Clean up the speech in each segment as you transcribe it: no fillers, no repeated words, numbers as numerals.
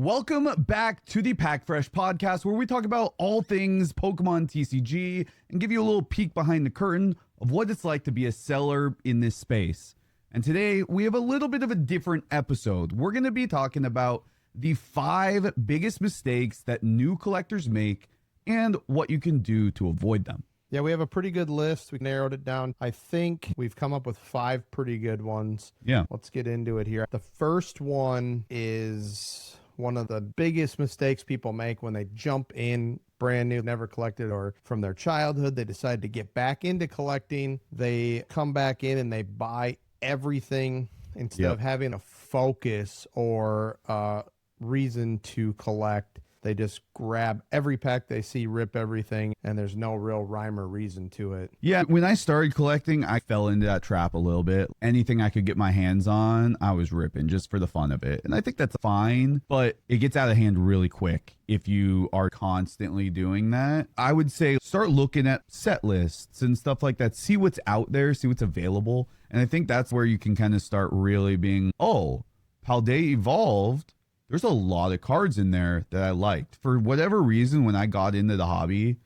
Welcome back to the Pack Fresh podcast, where we talk about all things Pokemon TCG and give you a little peek behind the curtain of what it's like to be a seller in this space. And today we have a little bit of a different episode. We're going to be talking about the 5 biggest mistakes that new collectors make and what you can do to avoid them. Yeah, we have a pretty good list. We narrowed it down. I think we've come up with 5 pretty good ones. Yeah. Let's get into it here. The first one is one of the biggest mistakes people make when they jump in brand new, never collected, or from their childhood, they decide to get back into collecting. They come back in and they buy everything instead of having a focus or a reason to collect. They just grab every pack they see, rip everything, and there's no real rhyme or reason to it. Yeah, when I started collecting, I fell into that trap a little bit. Anything I could get my hands on, I was ripping just for the fun of it. And I think that's fine, but it gets out of hand really quick if you are constantly doing that. I would say start looking at set lists and stuff like that. See what's out there, see what's available. And I think that's where you can kind of start really being, oh, Paldea Evolved. There's a lot of cards in there that I liked. For whatever reason, when I got into the hobby,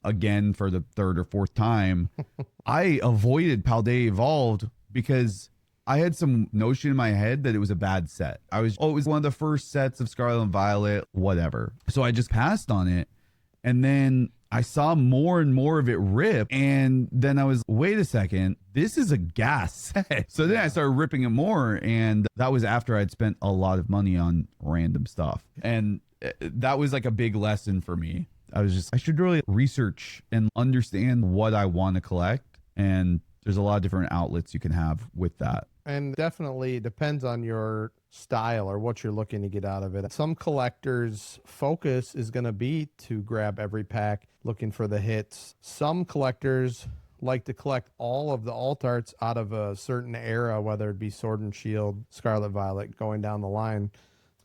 again for the 3rd or 4th time, I avoided Paldea Evolved because I had some notion in my head that it was a bad set. It was one of the first sets of Scarlet and Violet, whatever. So I just passed on it. And then I saw more and more of it rip. And then I was, wait a second, this is a gas set. So then I started ripping it more. And that was after I'd spent a lot of money on random stuff. And that was like a big lesson for me. I should really research and understand what I want to collect. And there's a lot of different outlets you can have with that. And definitely depends on your style or what you're looking to get out of it. Some collectors' focus is going to be to grab every pack, looking for the hits. Some collectors like to collect all of the alt arts out of a certain era, whether it be Sword and Shield, Scarlet Violet, going down the line.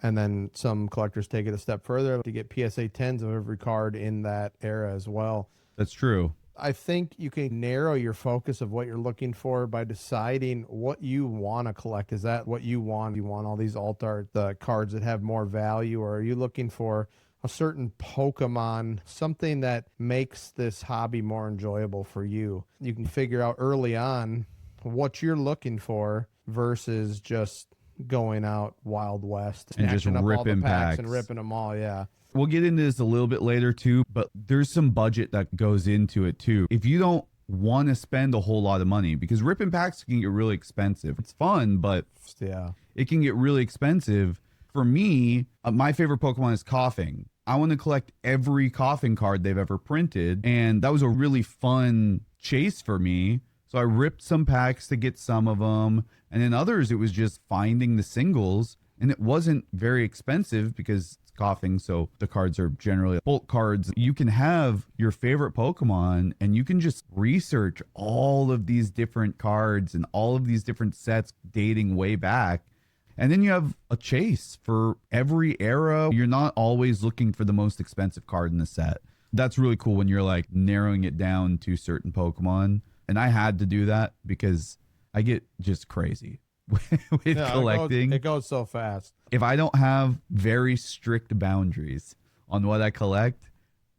And then some collectors take it a step further to get PSA 10s of every card in that era as well. That's true. I think you can narrow your focus of what you're looking for by deciding what you want to collect. Is that what you want? You want all these alt art, the cards that have more value, or are you looking for a certain Pokemon, something that makes this hobby more enjoyable for you? You can figure out early on what you're looking for versus just going out Wild West and just ripping packs and ripping them all. Yeah. We'll get into this a little bit later too, but there's some budget that goes into it too. If you don't want to spend a whole lot of money, because ripping packs can get really expensive. It's fun, but yeah, it can get really expensive. For me, my favorite Pokemon is Coughing. I want to collect every Coughing card they've ever printed, and that was a really fun chase for me. So I ripped some packs to get some of them, and then others it was just finding the singles, and it wasn't very expensive because Coughing, so the cards are generally bulk cards. You can have your favorite Pokemon and you can just research all of these different cards and all of these different sets dating way back. And then you have a chase for every era. You're not always looking for the most expensive card in the set. That's really cool when you're like narrowing it down to certain Pokemon. And I had to do that because I get just crazy with collecting. It goes so fast. If I don't have very strict boundaries on what I collect,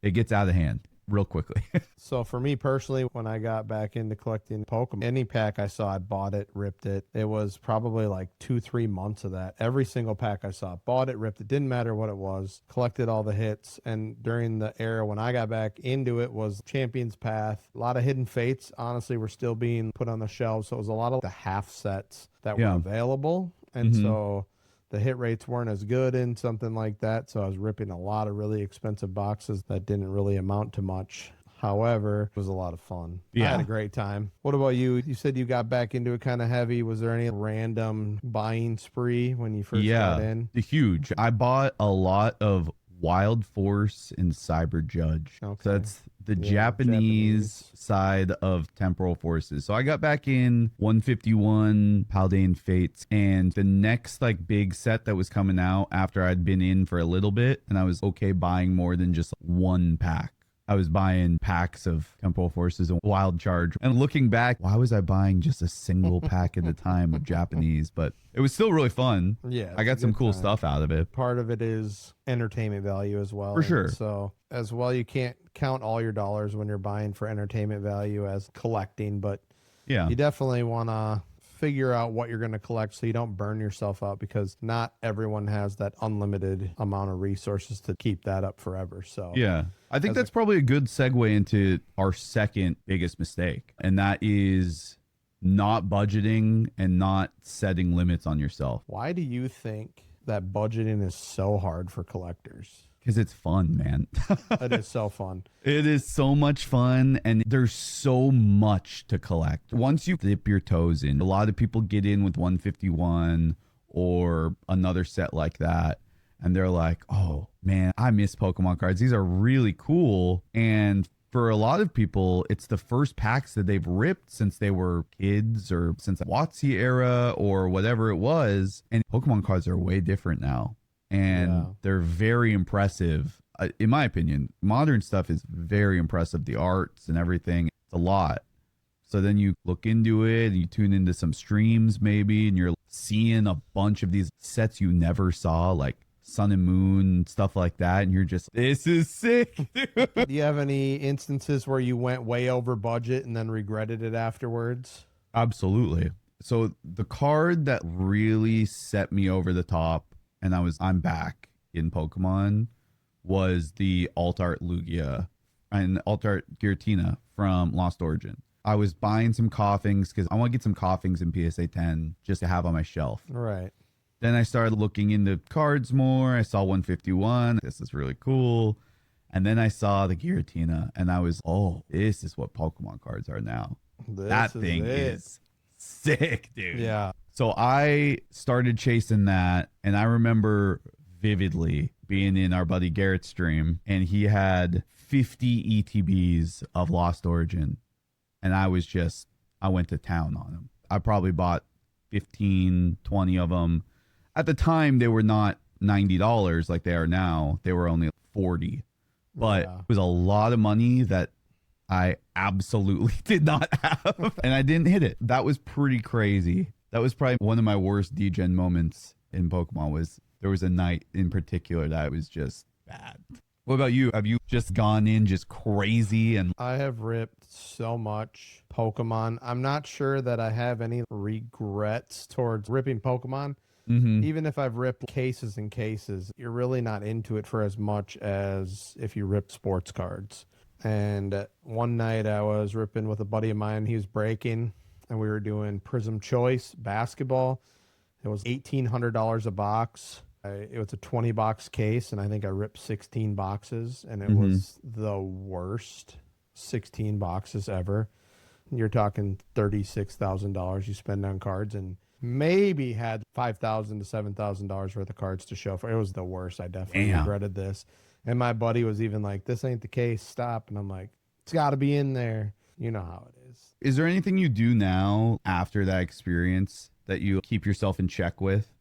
it gets out of hand real quickly. So for me personally, when I got back into collecting Pokemon, any pack I saw, I bought it, ripped it. It was probably like 2-3 months of that. Every single pack I saw, bought it, ripped it. Didn't matter what it was. Collected all the hits. And during the era when I got back into it was Champion's Path. A lot of Hidden Fates, honestly, were still being put on the shelves. So it was a lot of the half sets that were available. And so the hit rates weren't as good in something like that. So I was ripping a lot of really expensive boxes that didn't really amount to much. However, it was a lot of fun. Yeah. I had a great time. What about you? You said you got back into it kind of heavy. Was there any random buying spree when you first got in? Huge. I bought a lot of Wild Force and Cyber Judge. Okay. So that's the Japanese side of Temporal Forces. So I got back in 151 Paldean Fates, and the next like big set that was coming out after I'd been in for a little bit and I was okay buying more than just one pack. I was buying packs of Temporal Forces and Wild Charge. And looking back, why was I buying just a single pack at a time of Japanese? But it was still really fun. Yeah. I got some cool stuff out of it. Part of it is entertainment value as well. For sure. So as well, you can't count all your dollars when you're buying for entertainment value as collecting, but Yeah. you definitely want to figure out what you're going to collect so you don't burn yourself out, because not everyone has that unlimited amount of resources to keep that up forever. So yeah, I think that's probably a good segue into our second biggest mistake, and that is not budgeting and not setting limits on yourself. why do you think that budgeting is so hard for collectors? Because it's fun, man. It is so fun. It is so much fun, and there's so much to collect. Once you dip your toes in, a lot of people get in with 151 or another set like that, and they're like, oh, man, I miss Pokemon cards. These are really cool. And for a lot of people, it's the first packs that they've ripped since they were kids or since the WotC era or whatever it was. And Pokemon cards are way different now. And they're very impressive. In my opinion, modern stuff is very impressive. The arts and everything, it's a lot. So then you look into it and you tune into some streams maybe, and you're seeing a bunch of these sets you never saw, like Sun and Moon, stuff like that. And you're just, this is sick, dude. Do you have any instances where you went way over budget and then regretted it afterwards? Absolutely. So the card that really set me over the top, and I'm back in Pokemon, was the Alt Art Lugia and Alt Art Giratina from Lost Origin. I was buying some Coughings because I want to get some Coughings in PSA 10 just to have on my shelf. Right. Then I started looking into cards more. I saw 151. This is really cool. And then I saw the Giratina, and I was, oh, this is what Pokemon cards are now. That thing is sick, dude. Yeah. So I started chasing that, and I remember vividly being in our buddy Garrett's stream, and he had 50 ETBs of Lost Origin, and I went to town on them. I probably bought 15, 20 of them. At the time, they were not $90 like they are now. They were only 40, but it was a lot of money that I absolutely did not have, and I didn't hit it. That was pretty crazy. That was probably one of my worst degen moments in Pokemon. There was a night in particular that was just bad. What about you? Have you just gone in just crazy? And I have ripped so much Pokemon. I'm not sure that I have any regrets towards ripping Pokemon. Even if I've ripped cases and cases, you're really not into it for as much as if you rip sports cards. And one night I was ripping with a buddy of mine. He was breaking, and we were doing Prism Choice basketball. It was $1,800 a box. It was a 20 box case, and I think I ripped 16 boxes, and it was the worst 16 boxes ever. You're talking $36,000 you spend on cards, and maybe had $5,000 to $7,000 worth of cards to show for. It was the worst. I definitely regretted this. And my buddy was even like, "This ain't the case. Stop." And I'm like, "It's got to be in there." You know how it is. Is there anything you do now after that experience that you keep yourself in check with?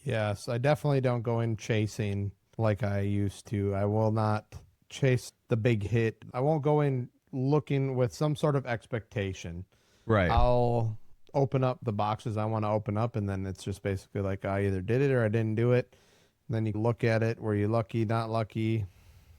Yes, I definitely don't go in chasing like I used to. I will not chase the big hit. I won't go in looking with some sort of expectation. Right. I'll open up the boxes I want to open up, and then it's just basically like I either did it or I didn't do it. And then you look at it. Were you lucky, not lucky?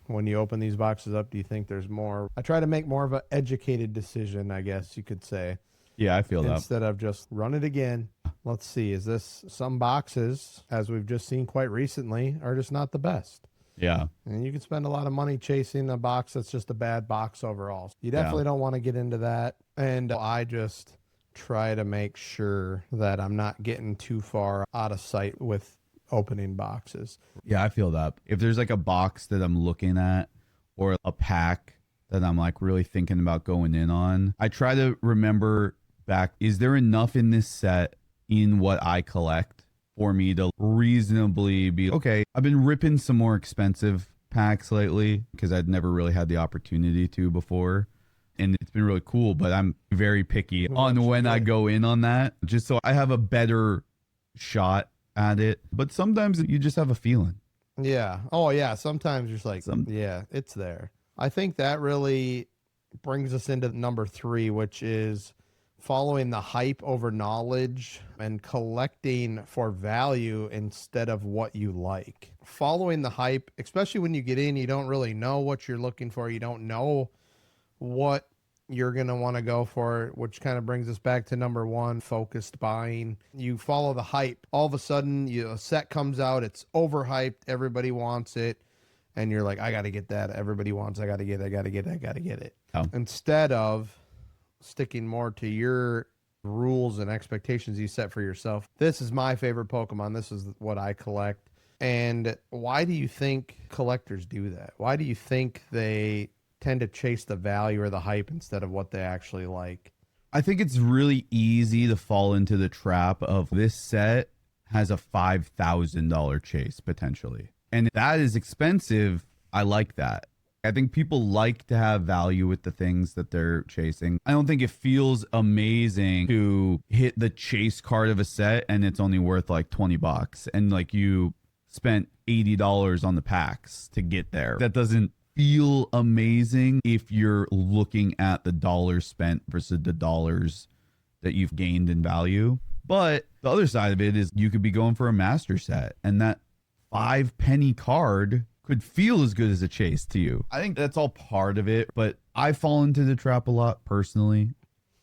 When you open these boxes up, do you think there's more? I try to make more of an educated decision, I guess you could say. Yeah, I feel that. Instead of just run it again. Let's see. Is this some boxes, as we've just seen quite recently, are just not the best? Yeah. And you can spend a lot of money chasing a box that's just a bad box overall. You definitely don't want to get into that. And I just try to make sure that I'm not getting too far out of sight with opening boxes. Yeah, I feel that. If there's like a box that I'm looking at or a pack that I'm like really thinking about going in on, I try to remember back, is there enough in this set in what I collect for me to reasonably be, okay, I've been ripping some more expensive packs lately because I'd never really had the opportunity to before. And it's been really cool, but I'm very picky on when I go in on that, just so I have a better shot at it. But sometimes you just have a feeling. Yeah. Oh, yeah. Sometimes you're just like, yeah, it's there. I think that really brings us into number 3, which is following the hype over knowledge and collecting for value instead of what you like. Following the hype, especially when you get in, you don't really know what you're looking for. You don't know what you're going to want to go for, which kind of brings us back to number 1, focused buying. You follow the hype. All of a sudden, a set comes out, it's overhyped, everybody wants it, and you're like, I got to get that. Everybody wants, I got to get it, I got to get it, I got to get it. Oh. Instead of sticking more to your rules and expectations you set for yourself. This is my favorite Pokemon. This is what I collect. And why do you think collectors do that? Why do you think they tend to chase the value or the hype instead of what they actually like? I think it's really easy to fall into the trap of this set has a $5,000 chase potentially. And that is expensive. I like that. I think people like to have value with the things that they're chasing. I don't think it feels amazing to hit the chase card of a set and it's only worth like $20 and like you spent $80 on the packs to get there. That doesn't feel amazing if you're looking at the dollars spent versus the dollars that you've gained in value. But the other side of it is you could be going for a master set and that 5-penny card could feel as good as a chase to you. I think that's all part of it, but I fall into the trap a lot personally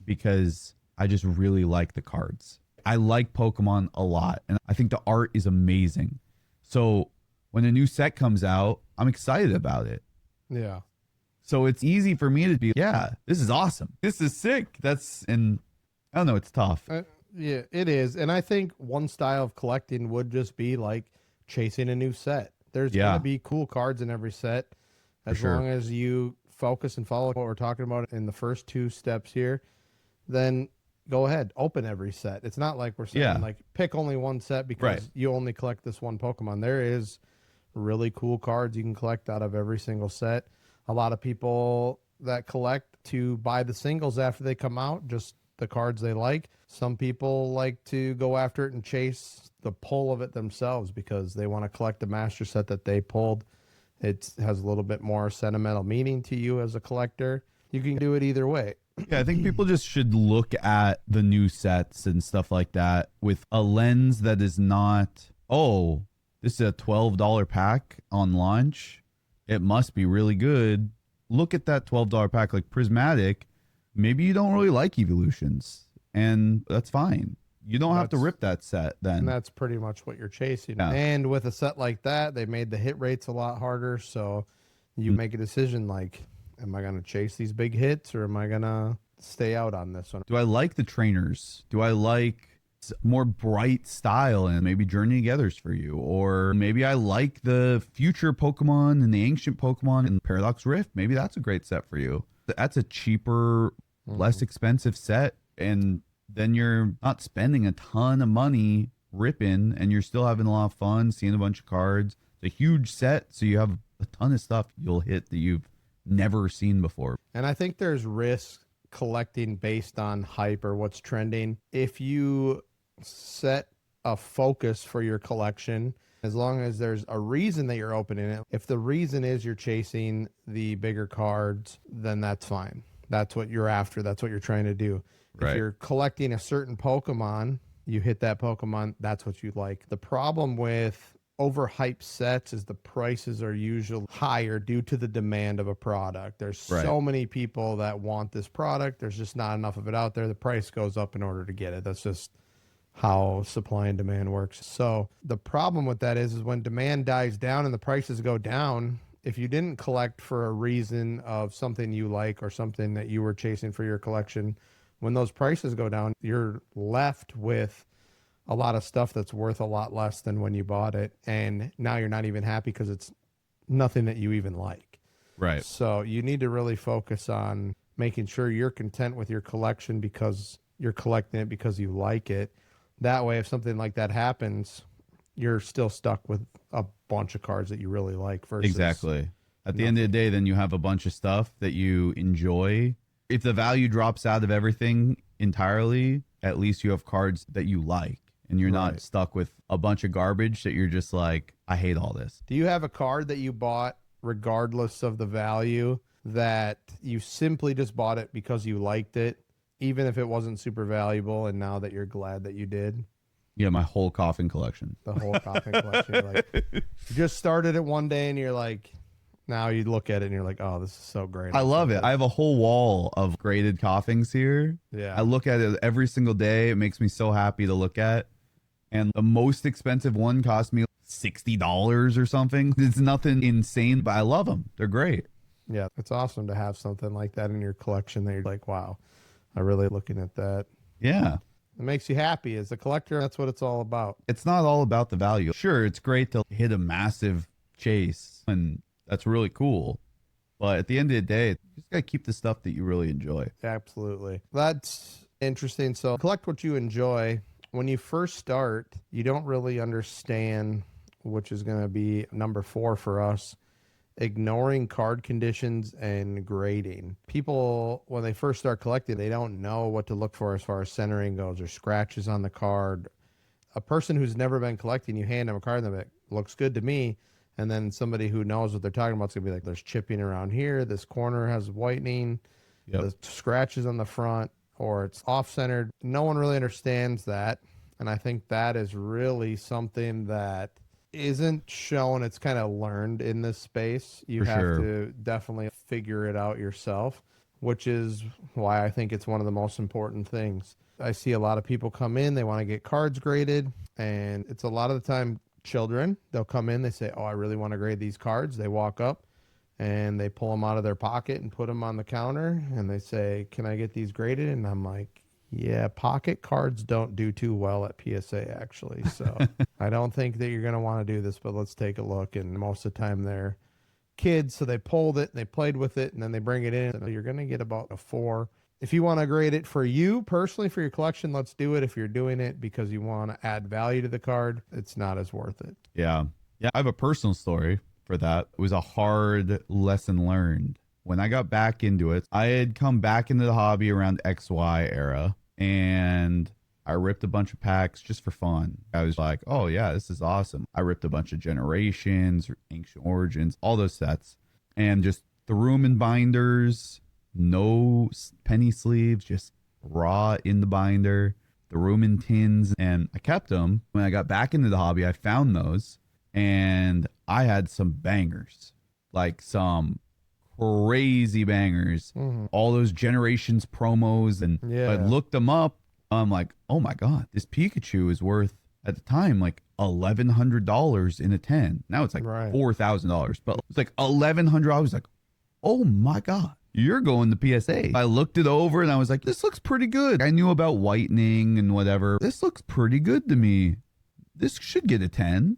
because I just really like the cards. I like Pokemon a lot, and I think the art is amazing. So when a new set comes out, I'm excited about it. Yeah. So it's easy for me to be, yeah, this is awesome. This is sick. And I don't know, it's tough. Yeah, it is. And I think one style of collecting would just be like chasing a new set. There's going to be cool cards in every set as long as you focus and follow what we're talking about in the first 2 steps here. Then go ahead, open every set. It's not like we're saying like pick only one set because you only collect this one Pokemon. There is really cool cards you can collect out of every single set. A lot of people that collect to buy the singles after they come out, just the cards they like. Some people like to go after it and chase the pull of it themselves because they want to collect the master set that they pulled. It has a little bit more sentimental meaning to you as a collector. You can do it either way. Yeah, I think people just should look at the new sets and stuff like that with a lens that is not, oh, this is a $12 pack on launch. It must be really good. Look at that $12 pack like Prismatic. Maybe you don't really like evolutions, and that's fine. You don't have to rip that set then. And that's pretty much what you're chasing. Yeah. And with a set like that, they made the hit rates a lot harder. So you make a decision like, am I going to chase these big hits or am I going to stay out on this one? Do I like the trainers? Do I like more bright style and maybe Journey Together's for you? Or maybe I like the future Pokemon and the ancient Pokemon and Paradox Rift. Maybe that's a great set for you. That's a cheaper, less expensive set. And then you're not spending a ton of money ripping and you're still having a lot of fun seeing a bunch of cards. It's a huge set, so you have a ton of stuff you'll hit that you've never seen before. And I think there's risk collecting based on hype or what's trending. If you set a focus for your collection, as long as there's a reason that you're opening it, if the reason is you're chasing the bigger cards, then that's fine. That's what you're after. That's what you're trying to do. If you're collecting a certain Pokemon, you hit that Pokemon, that's what you like. The problem with overhyped sets is the prices are usually higher due to the demand of a product. There's so many people that want this product. There's just not enough of it out there. The price goes up in order to get it. That's just how supply and demand works. So the problem with that is when demand dies down and the prices go down, if you didn't collect for a reason of something you like or something that you were chasing for your collection, when those prices go down, you're left with a lot of stuff that's worth a lot less than when you bought it. And now you're not even happy because it's nothing that you even like. Right. So you need to really focus on making sure you're content with your collection because you're collecting it because you like it. That way, if something like that happens, you're still stuck with a bunch of cards that you really like versus exactly. At the end of the day, then you have a bunch of stuff that you enjoy. If the value drops out of everything entirely, at least you have cards that you like and you're not stuck with a bunch of garbage that you're just like, I hate all this. Do you have a card that you bought regardless of the value, that you simply just bought it because you liked it, even if it wasn't super valuable, and now that you're glad that you did? Yeah, my whole coffin collection. The whole coffin collection. You're like, you just started it one day and you're like, now you look at it and you're like, oh, this is so great. I love it. I have a whole wall of graded coffins here. Yeah. I look at it every single day. It makes me so happy to look at. And the most expensive one cost me $60 or something. It's nothing insane, but I love them. They're great. Yeah, it's awesome to have something like that in your collection that you're like, wow, I'm really looking at that. Yeah. It makes you happy. As a collector, that's what it's all about. It's not all about the value. Sure, it's great to hit a massive chase, and that's really cool. But at the end of the day, you just got to keep the stuff that you really enjoy. Absolutely. That's interesting. So collect what you enjoy. When you first start, you don't really understand, which is going to be number 4 for us, ignoring card conditions and grading. People, when they first start collecting, they don't know what to look for as far as centering goes or scratches on the card. A person who's never been collecting, you hand them a card and they're like, looks good to me. And then somebody who knows what they're talking about is going to be like, there's chipping around here. This corner has whitening. Yep. The scratches on the front, or it's off-centered. No one really understands that. And I think that is really something that isn't shown. It's kind of learned in this space. You have to definitely figure it out yourself, which is why I think it's one of the most important things. I see a lot of people come in, they want to get cards graded, and it's a lot of the time children. They'll come in, they say, oh, I really want to grade these cards. They walk up and they pull them out of their pocket and put them on the counter, and they say, can I get these graded? And I'm like, yeah, pocket cards don't do too well at PSA, actually. So I don't think that you're going to want to do this, but let's take a look. And most of the time they're kids, so they pulled it and they played with it, and then they bring it in. And you're going to get about a 4. If you want to grade it for you personally, for your collection, let's do it. If you're doing it because you want to add value to the card, it's not as worth it. Yeah. Yeah. I have a personal story for that. It was a hard lesson learned. When I got back into it, I had come back into the hobby around XY era, and I ripped a bunch of packs just for fun. I was like, oh yeah, this is awesome. I ripped a bunch of Generations, Ancient Origins, all those sets, and just threw them in binders, no penny sleeves, just raw in the binder, threw them in tins, and I kept them. When I got back into the hobby, I found those, and I had some bangers, like some crazy bangers. All those Generations promos, and I looked them up. I'm like, oh my god, this Pikachu is worth, at the time, like $1,100 in a 10. Now it's like $4,000, but it's like $1,100. I was like, oh my god, you're going to PSA. I looked it over and I was like, this looks pretty good. I knew about whitening and whatever. This looks pretty good to me. This should get a 10.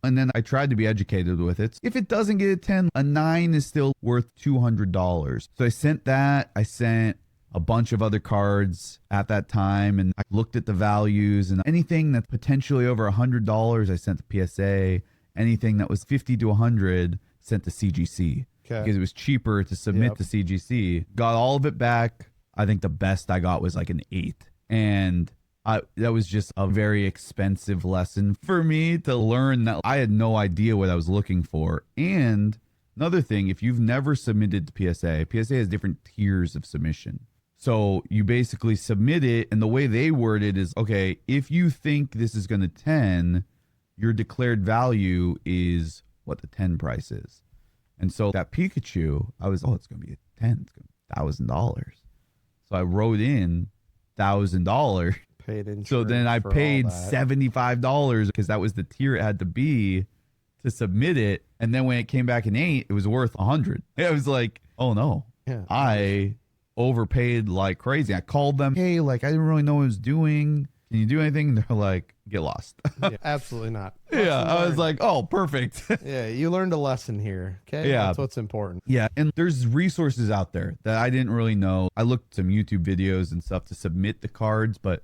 And then I tried to be educated with it. If it doesn't get a 10, a 9 is still worth $200. So I sent that. I sent a bunch of other cards at that time, and I looked at the values, and anything that's potentially over $100, I sent to PSA. Anything that was 50 to 100, sent to CGC. Because it was cheaper to submit to CGC. Got all of it back. I think the best I got was like an 8. And that was just a very expensive lesson for me to learn that I had no idea what I was looking for. And another thing, if you've never submitted to PSA, PSA has different tiers of submission. So you basically submit it, and the way they word it is, okay, if you think this is going to 10, your declared value is what the 10 price is. And so that Pikachu, I was, oh, it's going to be a 10. It's going to be $1,000. So I wrote in $1,000. So then I paid $75 because that was the tier it had to be to submit it. And then when it came back in 8, it was worth $100. It was like, oh no, I overpaid like crazy. I called them, hey, like I didn't really know what I was doing. Can you do anything? And they're like, get lost. Absolutely not. I was like, oh, perfect. You learned a lesson here. Okay. That's what's important. Yeah. And there's resources out there that I didn't really know. I looked at some YouTube videos and stuff to submit the cards, but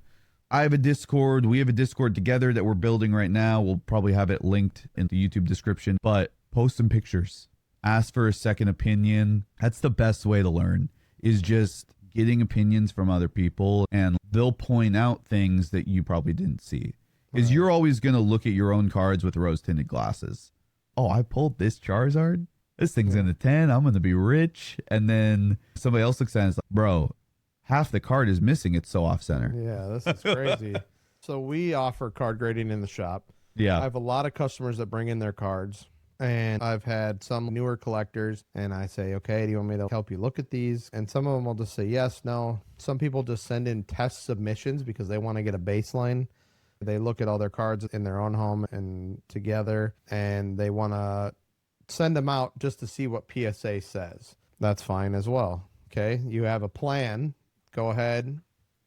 I have a Discord. We have a Discord together that we're building right now. We'll probably have it linked in the YouTube description, but post some pictures. Ask for a second opinion. That's the best way to learn, is just getting opinions from other people, and they'll point out things that you probably didn't see. Because you're always going to look at your own cards with rose-tinted glasses. Oh, I pulled this Charizard? This thing's in the 10. I'm going to be rich. And then somebody else looks at it and is like, bro, half the card is missing. It's so off center. Yeah, this is crazy. So we offer card grading in the shop. I Yeah. have a lot of customers that bring in their cards, and I've had some newer collectors, and I say, okay, do you want me to help you look at these? And some of them will just say yes, no. Some people just send in test submissions because they want to get a baseline. They look at all their cards in their own home and together, and they want to send them out just to see what PSA says. That's fine as well. Okay, you have a plan. Go ahead,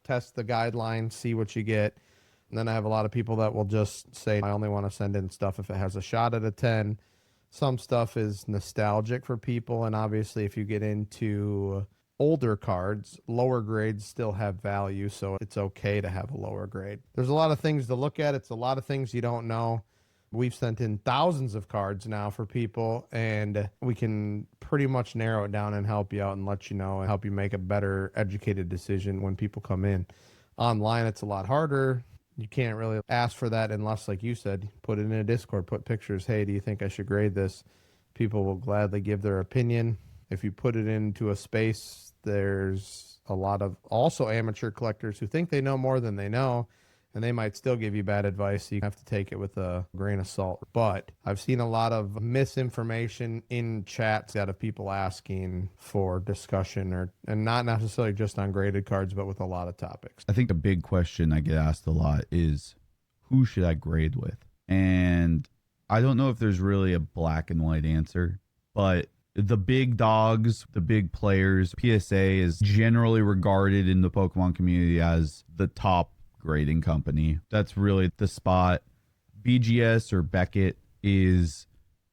test the guidelines, see what you get. And then I have a lot of people that will just say, I only want to send in stuff if it has a shot at a 10. Some stuff is nostalgic for people. And obviously, if you get into older cards, lower grades still have value. So it's okay to have a lower grade. There's a lot of things to look at. It's a lot of things you don't know. We've sent in thousands of cards now for people, and we can pretty much narrow it down and help you out and let you know and help you make a better educated decision when people come in. Online, it's a lot harder. You can't really ask for that unless, like you said, put it in a Discord, put pictures. Hey, do you think I should grade this? People will gladly give their opinion. If you put it into a space, there's a lot of also amateur collectors who think they know more than they know, and they might still give you bad advice. So you have to take it with a grain of salt. But I've seen a lot of misinformation in chats out of people asking for discussion and not necessarily just on graded cards, but with a lot of topics. I think a big question I get asked a lot is, who should I grade with? And I don't know if there's really a black and white answer, but the big dogs, the big players, PSA is generally regarded in the Pokemon community as the top grading company. That's really the spot. BGS or Beckett is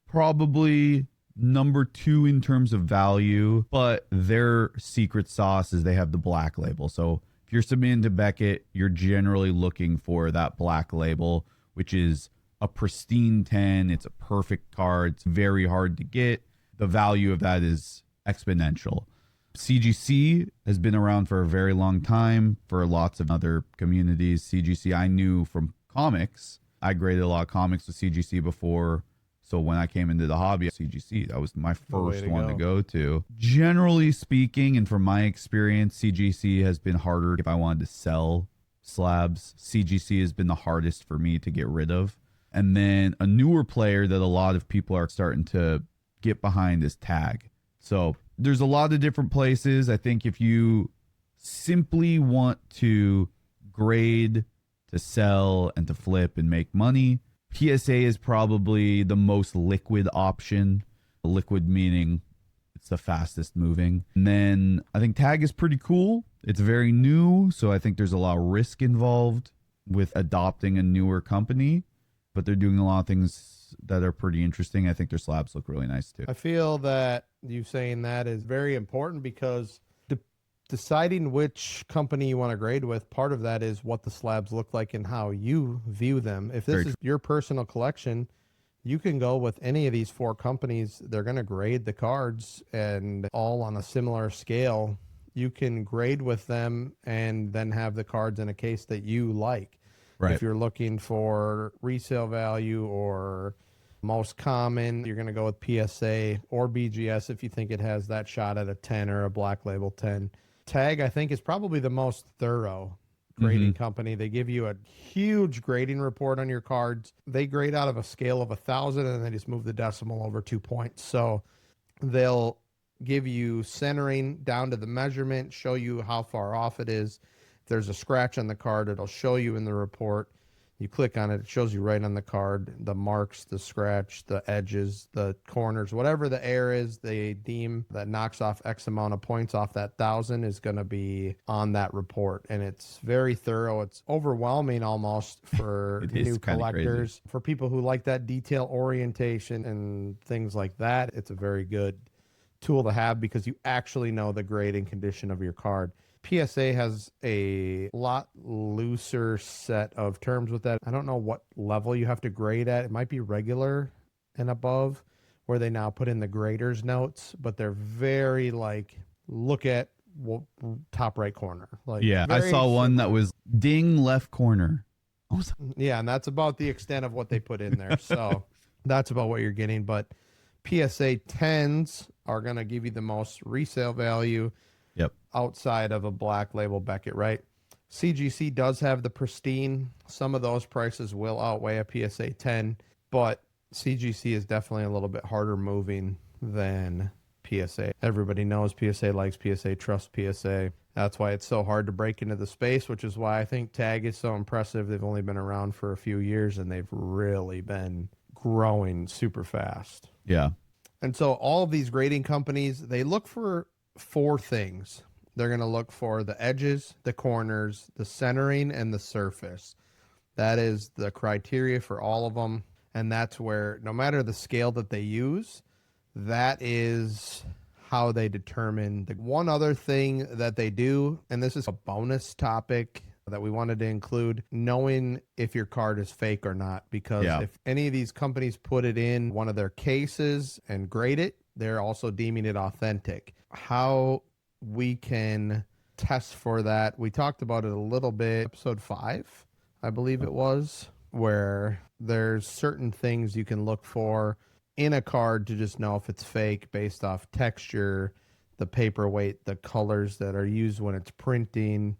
probably number 2 in terms of value, but their secret sauce is they have the black label. So if you're submitting to Beckett, you're generally looking for that black label, which is a pristine 10. It's a perfect card. It's very hard to get. The value of that is exponential. CGC has been around for a very long time for lots of other communities. CGC I knew from comics. I graded a lot of comics with CGC before. So when I came into the hobby, CGC, that was my first one to go to. Generally speaking, and from my experience, CGC has been harder if I wanted to sell slabs. CGC has been the hardest for me to get rid of. And then a newer player that a lot of people are starting to get behind is Tag. So there's a lot of different places. I think if you simply want to grade, to sell, and to flip and make money, PSA is probably the most liquid option. Liquid meaning it's the fastest moving. And then I think Tag is pretty cool. It's very new, so I think there's a lot of risk involved with adopting a newer company, but they're doing a lot of things that are pretty interesting. I think their slabs look really nice too. I feel that you saying that is very important because deciding which company you want to grade with, part of that is what the slabs look like and how you view them. If this is your personal collection, you can go with any of these 4 companies. They're going to grade the cards and all on a similar scale. You can grade with them and then have the cards in a case that you like. Right. If you're looking for resale value or most common, you're going to go with PSA or BGS if you think it has that shot at a 10 or a black label 10. Tag, I think, is probably the most thorough grading company. They give you a huge grading report on your cards. They grade out of a scale of 1,000 and they just move the decimal over 2 points. So they'll give you centering down to the measurement, show you how far off it is. There's a scratch on the card, it'll show you in the report. You click on it, it shows you right on the card, the marks, the scratch, the edges, the corners, whatever the error is they deem that knocks off X amount of points off that 1,000 is going to be on that report. And it's very thorough. It's overwhelming almost for new collectors. For people who like that detail orientation and things like that, it's a very good tool to have because you actually know the grading condition of your card. PSA has a lot looser set of terms with that. I don't know what level you have to grade at. It might be regular and above, where they now put in the grader's notes, but they're very like, look at top right corner. Like, yeah, I saw one that was ding left corner. Yeah, and that's about the extent of what they put in there. So that's about what you're getting. But PSA 10s are going to give you the most resale value Yep. outside of a Black Label Beckett, right? CGC does have the pristine. Some of those prices will outweigh a PSA 10, but CGC is definitely a little bit harder moving than PSA. Everybody knows PSA likes PSA, trusts PSA. That's why it's so hard to break into the space, which is why I think Tag is so impressive. They've only been around for a few years and they've really been growing super fast. Yeah. And so all of these grading companies, they look for 4 things. They're going to look for the edges, the corners, the centering, and the surface. That is the criteria for all of them. And that's where, no matter the scale that they use, that is how they determine. The one other thing that they do, and this is a bonus topic that we wanted to include, knowing if your card is fake or not. Because if any of these companies put it in one of their cases and grade it, they're also deeming it authentic. How we can test for that, we talked about it a little bit, episode 5, I believe it was, where there's certain things you can look for in a card to just know if it's fake based off texture, the paperweight, the colors that are used when it's printing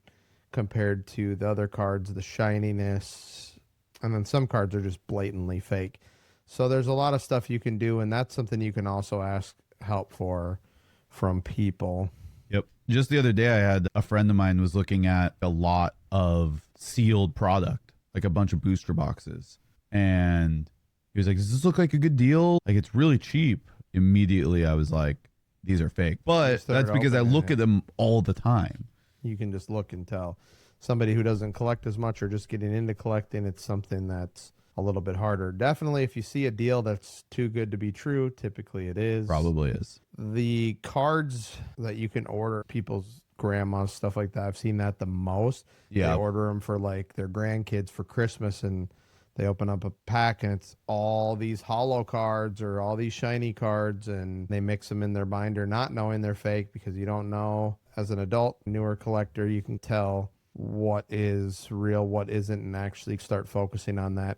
compared to the other cards, the shininess, and then some cards are just blatantly fake. So there's a lot of stuff you can do, and that's something you can also ask help for from people. Yep. Just the other day, I had a friend of mine was looking at a lot of sealed product, like a bunch of booster boxes. And he was like, does this look like a good deal? Like, it's really cheap. Immediately, I was like, these are fake. But that's because I look at them all the time. You can just look and tell. Somebody who doesn't collect as much or just getting into collecting, it's something that's a little bit harder. Definitely, if you see a deal that's too good to be true, typically it is. Probably is. The cards that you can order, people's grandmas, stuff like that, I've seen that the most. Yeah. They order them for like their grandkids for Christmas, and they open up a pack and it's all these hollow cards or all these shiny cards, and they mix them in their binder not knowing they're fake, because you don't know. As an adult, newer collector, you can tell what is real, what isn't, and actually start focusing on that.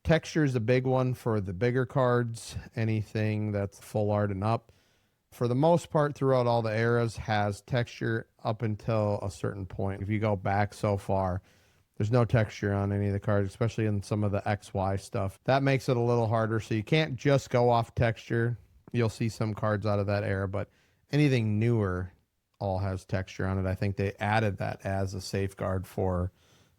Texture is a big one for the bigger cards. Anything that's full art and up, for the most part, throughout all the eras, has texture up until a certain point. If you go back so far, there's no texture on any of the cards, especially in some of the XY stuff. That makes it a little harder, so you can't just go off texture. You'll see some cards out of that era, but anything newer all has texture on it. I think they added that as a safeguard for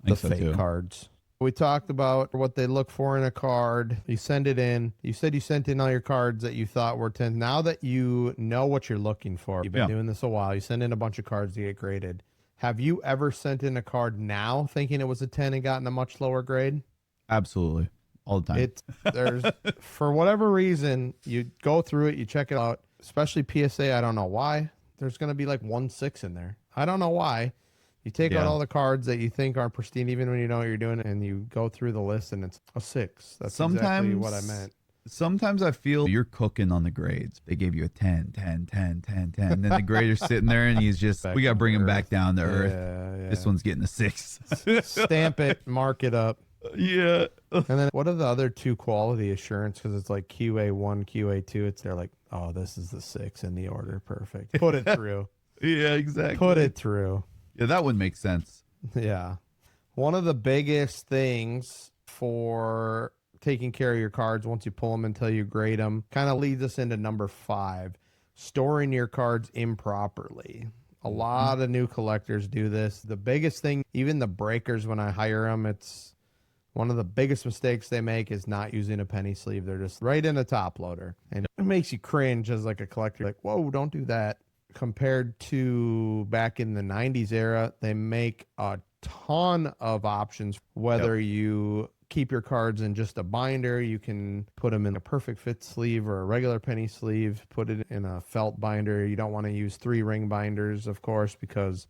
the fake cards. We talked about what they look for in a card. You send it in. You said you sent in all your cards that you thought were 10. Now that you know what you're looking for, you've been doing this a while, you send in a bunch of cards to get graded. Have you ever sent in a card now thinking it was a 10 and gotten a much lower grade? Absolutely. All the time. There's for whatever reason, you go through it, you check it out, especially PSA. I don't know why. There's going to be like 1-6 in there. I don't know why. You take out all the cards that you think are pristine, even when you know what you're doing, and you go through the list, and it's a 6. That's exactly what I meant. Sometimes I feel you're cooking on the grades. They gave you a 10, 10, 10, 10, 10. And then the grader's sitting there, and he's just, we got to bring him back down to earth. Yeah. This one's getting a 6. Stamp it, mark it up. Yeah. And then what are the other 2 quality assurance? Because it's like QA1, QA2. They're like, oh, this is the 6 in the order. Perfect. Put it through. Yeah, exactly. Put it through. Yeah, that would make sense. Yeah. One of the biggest things for taking care of your cards once you pull them until you grade them kind of leads us into number 5, storing your cards improperly. A lot of new collectors do this. The biggest thing, even the breakers, when I hire them, it's one of the biggest mistakes they make is not using a penny sleeve. They're just right in a top loader. And it makes you cringe as like a collector. Like, whoa, don't do that. Compared to back in the 90s era, they make a ton of options. Whether you keep your cards in just a binder, you can put them in a perfect fit sleeve or a regular penny sleeve, put it in a felt binder. You don't want to use 3-ring binders, of course, because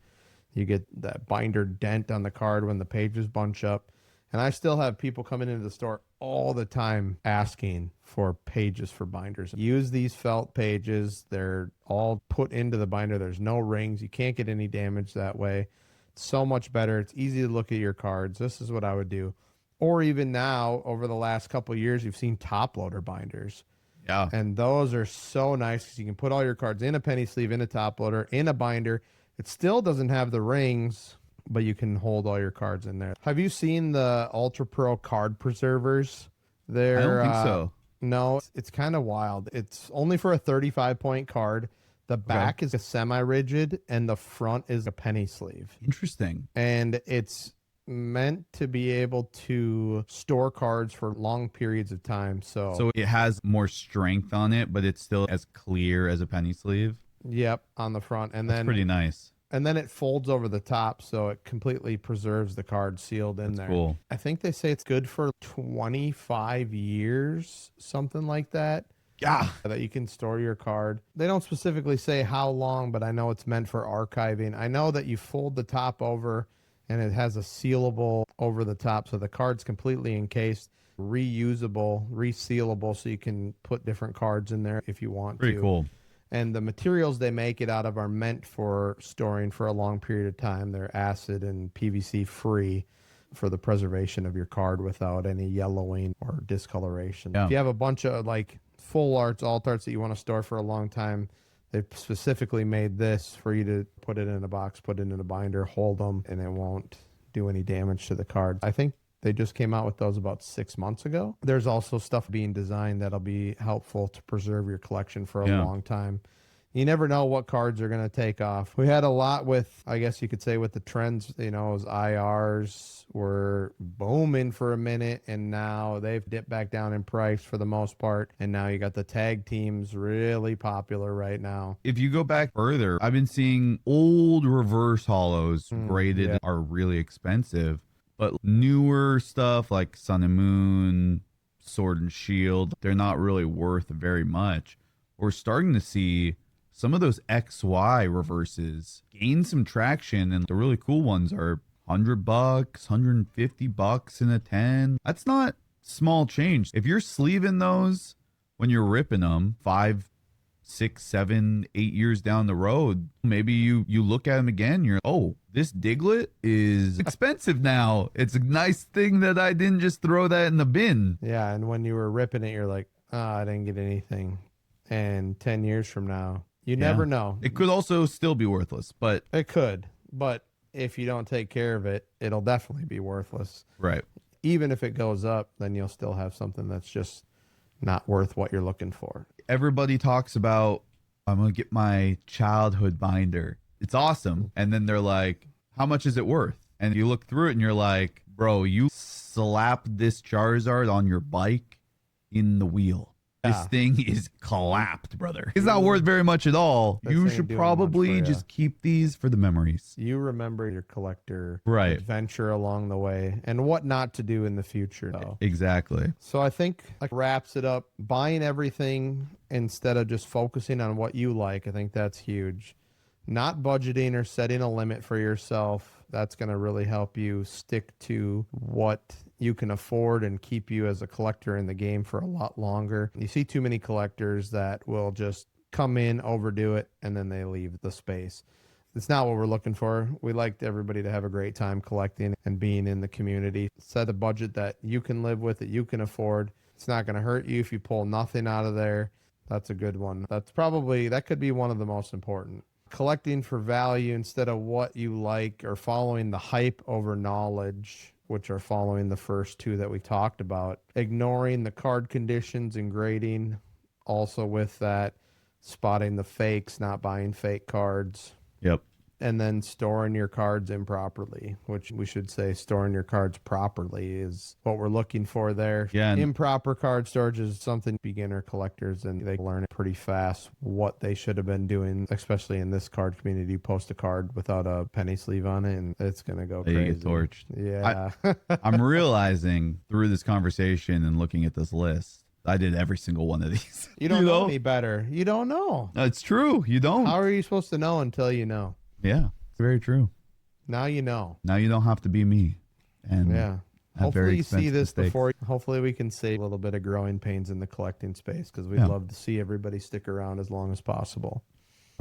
you get that binder dent on the card when the pages bunch up. And I still have people coming into the store all the time asking for pages for binders. Use these felt pages. They're all put into the binder. There's no rings. You can't get any damage that way. It's so much better. It's easy to look at your cards. This is what I would do. Or even now, over the last couple of years, you've seen top loader binders. Yeah. And those are so nice because you can put all your cards in a penny sleeve, in a top loader, in a binder. It still doesn't have the rings, but you can hold all your cards in there. Have you seen the Ultra Pro card preservers? I don't They're think so. no, it's kind of wild. It's only for a 35-point card. The back is a semi-rigid and the front is a penny sleeve. Interesting. And it's meant to be able to store cards for long periods of time. So it has more strength on it, but it's still as clear as a penny sleeve. Yep, on the front. And That's then pretty nice. and then it folds over the top, so it completely preserves the card sealed in there. Cool. I think they say it's good for 25 years, something like that. Yeah. That you can store your card. They don't specifically say how long, but I know it's meant for archiving. I know that you fold the top over and it has a sealable over the top, so the card's completely encased, reusable, resealable, so you can put different cards in there if you want to. Pretty cool. And the materials they make it out of are meant for storing for a long period of time. They're acid and PVC free for the preservation of your card without any yellowing or discoloration. Yeah. If you have a bunch of like full arts, alt arts that you want to store for a long time, they've specifically made this for you to put it in a box, put it in a binder, hold them, and it won't do any damage to the card. I think they just came out with those about 6 months ago. There's also stuff being designed that'll be helpful to preserve your collection for a long time. You never know what cards are going to take off. We had a lot with, I guess you could say, with the trends, you know, as IRs were booming for a minute, and now they've dipped back down in price for the most part. And now you got the tag teams really popular right now. If you go back further, I've been seeing old reverse hollows graded yeah. are really expensive, but newer stuff like Sun and Moon, Sword and Shield, they're not really worth very much. We're starting to see some of those XY reverses gain some traction, and the really cool ones are $100, $150 in a 10. That's not small change. If you're sleeving those when you're ripping them 5, 6, 7, 8 years down the road, maybe you look at them again, you're, oh, this Diglett is expensive now. It's a nice thing that I didn't just throw that in the bin. Yeah, and when you were ripping it, you're like, oh, I didn't get anything. And 10 years from now, you never know. It could also still be worthless, but It could, but if you don't take care of it, it'll definitely be worthless. right. Even if it goes up, then you'll still have something that's just not worth what you're looking for. Everybody talks about, I'm going to get my childhood binder. It's awesome. And then they're like, how much is it worth? And you look through it and you're like, bro, you slapped this Charizard on your bike in the wheel. This thing is collapsed, brother. It's not worth very much at all. This You ain't should doing probably much for ya. just keep these for the memories. You remember your collector Right. adventure along the way and what not to do in the future, though. Exactly. So I think like wraps it up. Buying everything instead of just focusing on what you like. I think that's huge. Not budgeting or setting a limit for yourself. That's going to really help you stick to what you can afford and keep you as a collector in the game for a lot longer. You see too many collectors that will just come in, overdo it, and then they leave the space. It's not what we're looking for. We like everybody to have a great time collecting and being in the community. Set a budget that you can live with, that you can afford. It's not going to hurt you if you pull nothing out of there. That's a good one. That could be one of the most important. Collecting for value instead of what you like, or following the hype over knowledge, which are following the first two that we talked about. Ignoring the card conditions and grading. Also with that, spotting the fakes, not buying fake cards. Yep. And then storing your cards improperly, which we should say storing your cards properly is what we're looking for there. Yeah, and- Improper card storage is something beginner collectors, and they learn it pretty fast what they should have been doing, especially in this card community. You post a card without a penny sleeve on it, and it's going to go You crazy. get torched. Yeah. I'm realizing through this conversation and looking at this list, I did every single one of these. You don't know any better. You don't know. It's true. You don't. How are you supposed to know until you know? Yeah, it's very true. Now you know. Now you don't have to be me. And Yeah. have very Hopefully you see expensive this mistakes. before. Hopefully we can save a little bit of growing pains in the collecting space, because we'd Yeah. love to see everybody stick around as long as possible.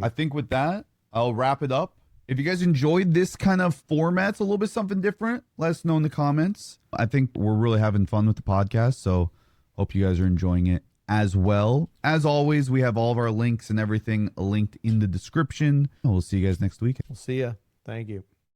I think with that, I'll wrap it up. If you guys enjoyed this kind of format, it's a little bit something different, let us know in the comments. I think we're really having fun with the podcast, so hope you guys are enjoying it. as well. As always, we have all of our links and everything linked in the description. We'll see you guys next week. We'll see ya. Thank you.